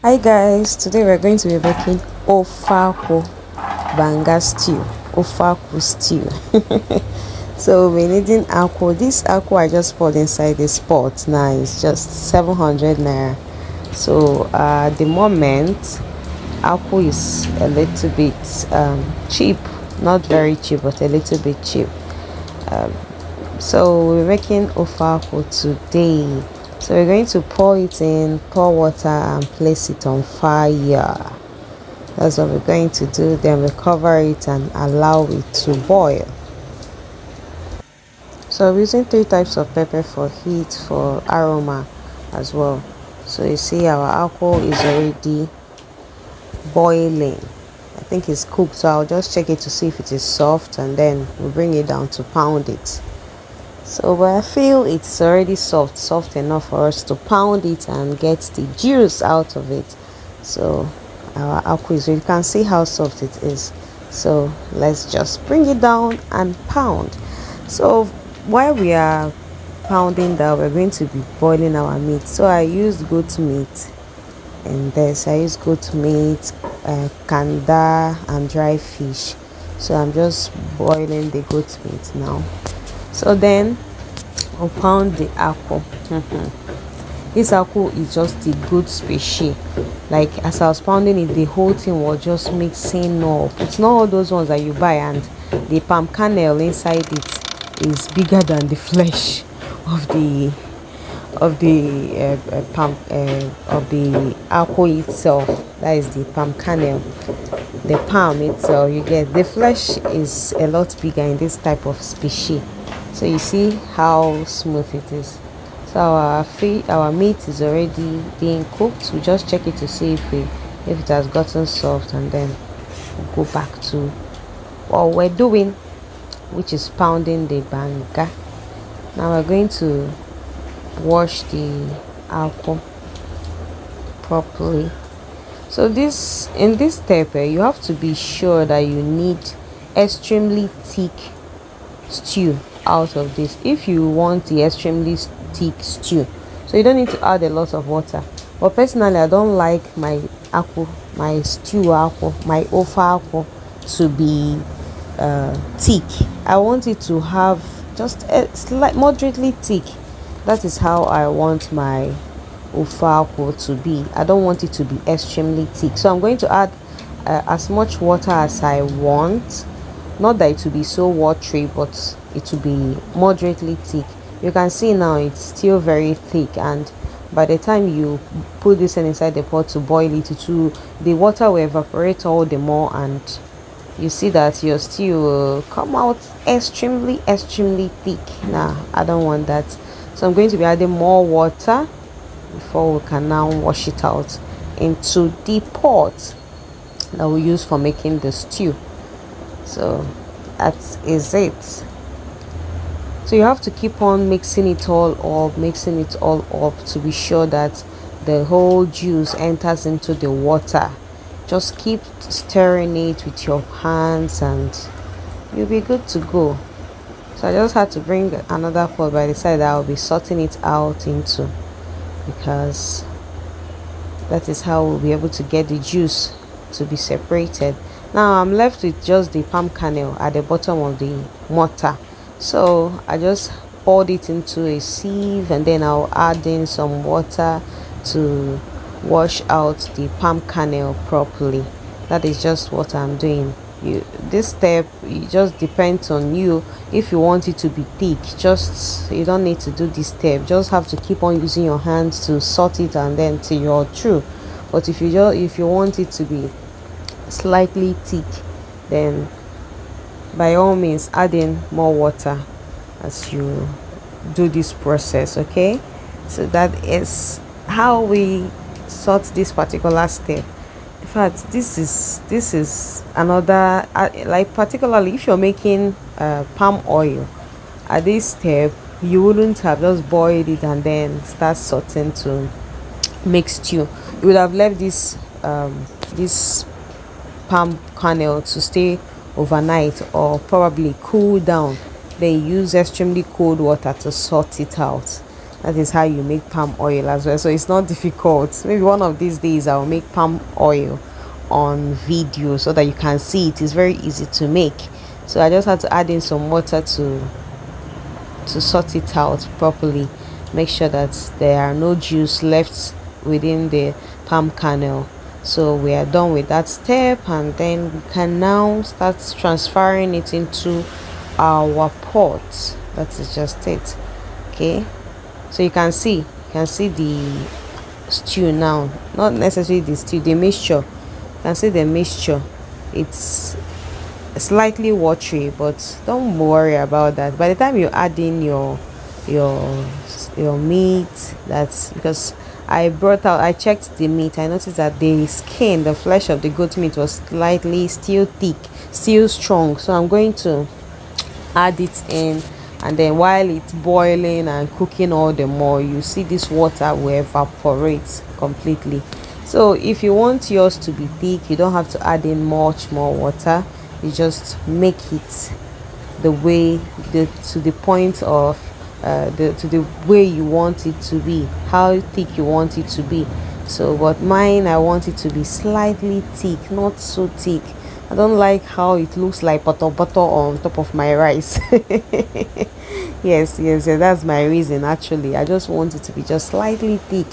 Hi guys, today we're going to be making Ofe-akwu Banga Stew. Ofe-akwu Stew. So we're needing akwu. This akwu I just poured inside this pot now is just 700 naira. So at the moment akwu is a little bit cheap, not very cheap but a little bit cheap. So we're making Ofe-akwu today. So we're going to pour water and place it on fire. That's what we're going to do. Then we cover it and allow it to boil. So we're using 3 types of pepper for heat, for aroma as well. So you see our akwu is already boiling. I think it's cooked, so I'll just check it to see if it is soft and then we'll bring it down to pound it. So but I feel it's already soft enough for us to pound it and get the juice out of it. So our akwu is, you can see how soft it is. So let's just bring it down and pound. So while we are pounding that, we're going to be boiling our meat. So I used goat meat in this. I use goat meat, kanda and dry fish. So I'm just boiling the goat meat now. So then I'll pound the akwu. This akwu is just the good species. Like as I was pounding it, the whole thing was just mixing up. It's not all those ones that you buy and the palm kernel inside it is bigger than the flesh of the akwu itself. That is the palm kernel. The palm itself, you get the flesh is a lot bigger in this type of species. So you see how smooth it is. So our meat is already being cooked. We just check it to see if it has gotten soft, and then we'll go back to what we're doing, which is pounding the banga. Now we're going to wash the akwu properly. So in this step, you have to be sure that you need extremely thick stew out of this if you want the extremely thick stew. So you don't need to add a lot of water, but personally I don't like my akwu, my stew akwu, my Ofe-akwu to be thick. I want it to have just a slight moderately thick. That is how I want my Ofe-akwu to be. I don't want it to be extremely thick, so I'm going to add as much water as I want. Not that it will be so watery, but it will be moderately thick. You can see now it's still very thick, and by the time you put this inside the pot to boil it, the water will evaporate all the more, and you see that your stew will come out extremely thick. Now I don't want that, so I'm going to be adding more water before we can now wash it out into the pot that we use for making the stew. So that is it. So you have to keep on mixing it all up to be sure that the whole juice enters into the water. Just keep stirring it with your hands and you'll be good to go. So I just had to bring another pot by the side that I'll be sorting it out into, because that is how we'll be able to get the juice to be separated. Now I'm left with just the palm kernel at the bottom of the mortar. So I just poured it into a sieve, and then I'll add in some water to wash out the palm kernel properly. That is just what I'm doing. This step, it just depends on you. If you want it to be thick, you don't need to do this step. Just have to keep on using your hands to sort it and then till you're through. But if you want it to be slightly thick, then by all means add in more water as you do this process. Okay, so that is how we sort this particular step. In fact, this is another like, particularly if you're making palm oil, at this step you wouldn't have just boiled it and then start sorting to make stew. You would have left this palm kernel to stay overnight or probably cool down, then use extremely cold water to sort it out. That is how you make palm oil as well. So it's not difficult. Maybe one of these days I'll make palm oil on video so that you can see it is very easy to make. So I just had to add in some water to sort it out properly, make sure that there are no juice left within the palm kernel. So we are done with that step, and then we can now start transferring it into our pot. That is just it. Okay, so you can see the stew now, not necessarily the stew, the mixture. You can see the mixture. It's slightly watery, but don't worry about that. By the time you add in your meat, that's because I checked the meat. I noticed that the skin, the flesh of the goat meat was slightly still thick, still strong. So I'm going to add it in, and then while it's boiling and cooking all the more, you see this water will evaporate completely. So if you want yours to be thick, you don't have to add in much more water. You just make it the way to the point of to the way you want it to be, how thick you want it to be. So but mine, I want it to be slightly thick, not so thick. I don't like how it looks like butter on top of my rice. yes, that's my reason. Actually, I just want it to be just slightly thick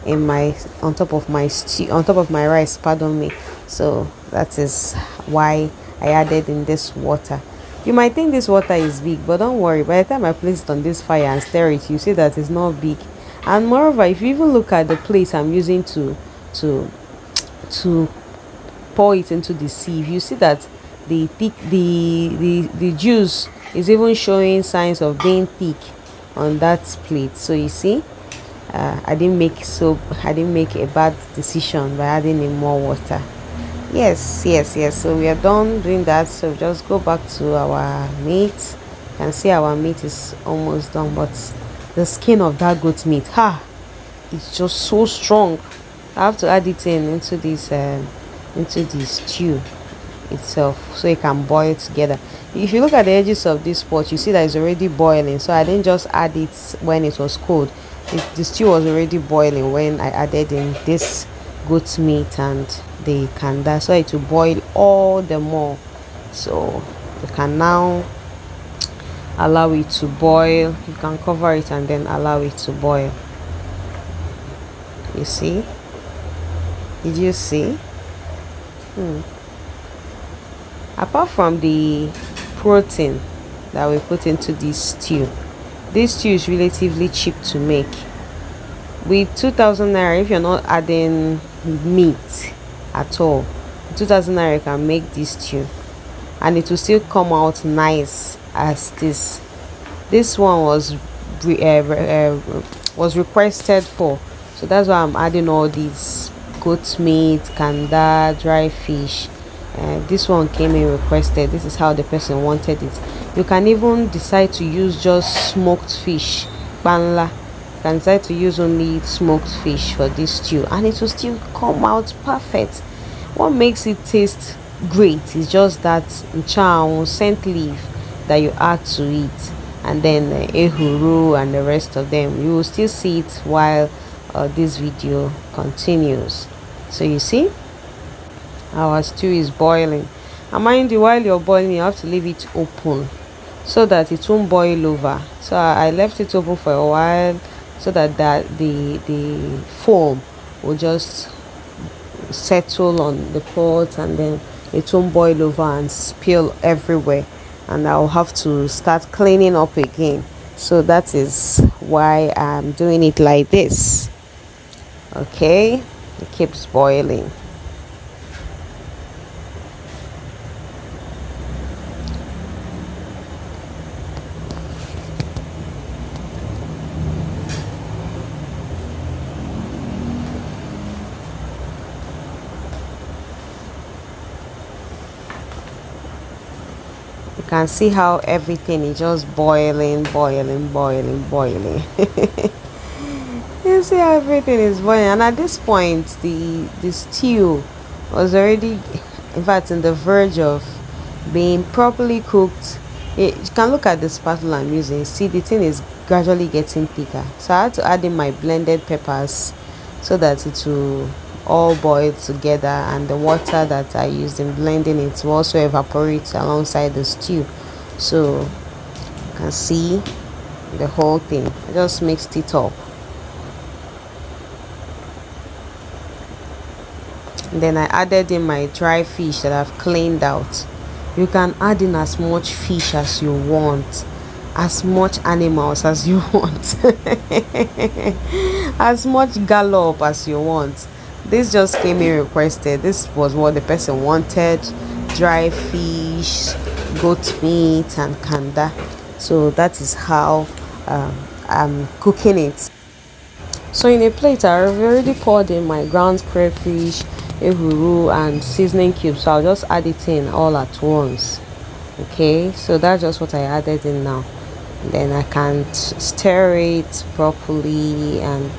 in my on top of my stew, on top of my rice, pardon me. So that is why I added in this water. You might think this water is big, but don't worry, by the time I place it on this fire and stir it, you see that it's not big. And moreover, if you even look at the plate I'm using to pour it into the sieve, you see that the thick the juice is even showing signs of being thick on that plate. So you see, I didn't make a bad decision by adding in more water. Yes, so we are done doing that. So just go back to our meat. You can see our meat is almost done, but the skin of that goat meat, it's just so strong. I have to add it into this stew itself so it can boil together. If you look at the edges of this pot, you see that it's already boiling. So I didn't just add it when it was cold. The stew was already boiling when I added in this goat meat and the kanda, so it will boil all the more. So you can now allow it to boil. You can cover it and then allow it to boil. You see? Did you see? Apart from the protein that we put into this stew is relatively cheap to make. With 2,000 naira, if you're not adding meat at all, 2,000 naira, you can make this stew and it will still come out nice as this. This one was requested for, so that's why I'm adding all these goat meat, kanda, dry fish. This one came in requested. This is how the person wanted it. You can even decide to use just smoked fish, banla. You can decide to use only smoked fish for this stew and it will still come out perfect. What makes it taste great is just that nchao, scent leaf that you add to it, and then ehuru and the rest of them. You will still see it while this video continues. So you see, our stew is boiling, and mind you, while you're boiling, you have to leave it open so that it won't boil over. So I left it open for a while so that the foam will just settle on the pot and then it won't boil over and spill everywhere, and I'll have to start cleaning up again. So that is why I'm doing it like this. Okay, it keeps boiling. You can see how everything is just boiling. You see how everything is boiling, and at this point the stew was already, in fact, in the verge of being properly cooked. You can look at the spatula I'm using. See, the thing is gradually getting thicker. So I had to add in my blended peppers so that it will all boil together, and the water that I used in blending it will also evaporate alongside the stew. So you can see the whole thing. I just mixed it up. And then I added in my dry fish that I've cleaned out. You can add in as much fish as you want, as much animals as you want, as much gallop as you want. This just came in requested. This was what the person wanted: dry fish, goat meat, and kanda. So that is how I'm cooking it. So in a plate, I've already poured in my ground crayfish, ehuru, and seasoning cubes. So I'll just add it in all at once. Okay, so that's just what I added in now. Then I can stir it properly, and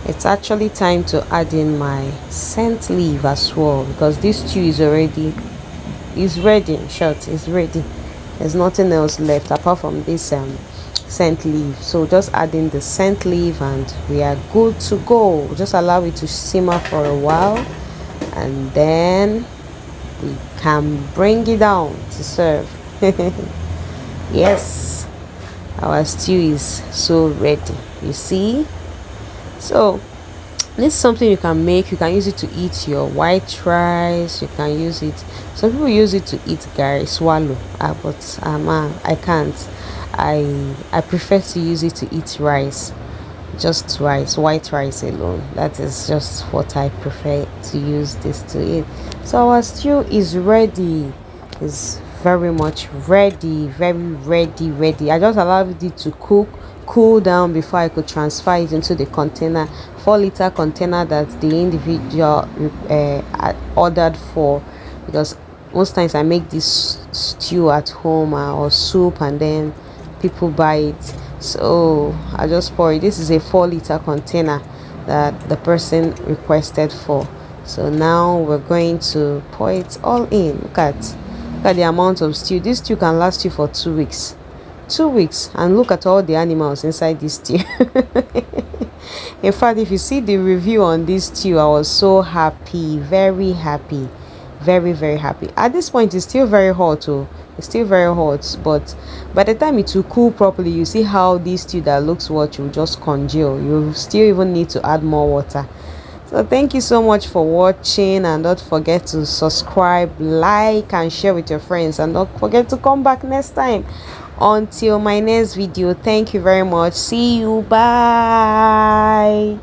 it's actually time to add in my scent leaf as well, because this stew is ready. In short, it's ready. There's nothing else left apart from this scent leaf. So just add in the scent leaf and we are good to go. Just allow it to simmer for a while, and then we can bring it down to serve. Yes, our stew is so ready, you see. So this is something you can make. You can use it to eat your white rice. You can use it, some people use it to eat gari swallow, but I can't. I prefer to use it to eat rice, just rice, white rice alone. That is just what I prefer to use this to eat. So our stew is ready. It's very much ready, very ready. I just allowed it to cool down before I could transfer it into the container, 4-liter container that the individual ordered for, because most times I make this stew at home or soup, and then people buy it. So I just pour it. This is a 4-liter container that the person requested for. So now we're going to pour it all in. Look at the amount of stew. This stew can last you for 2 weeks. 2 weeks, and look at all the animals inside this stew. In fact, if you see the review on this stew, I was so happy, very happy, very happy. At this point, it's still very hot. It's still very hot, but by the time it will cool properly, you see how this stew that looks what will just congeal. You still even need to add more water. So thank you so much for watching, and don't forget to subscribe, like, and share with your friends, and don't forget to come back next time. Until my next video, thank you very much. See you. Bye.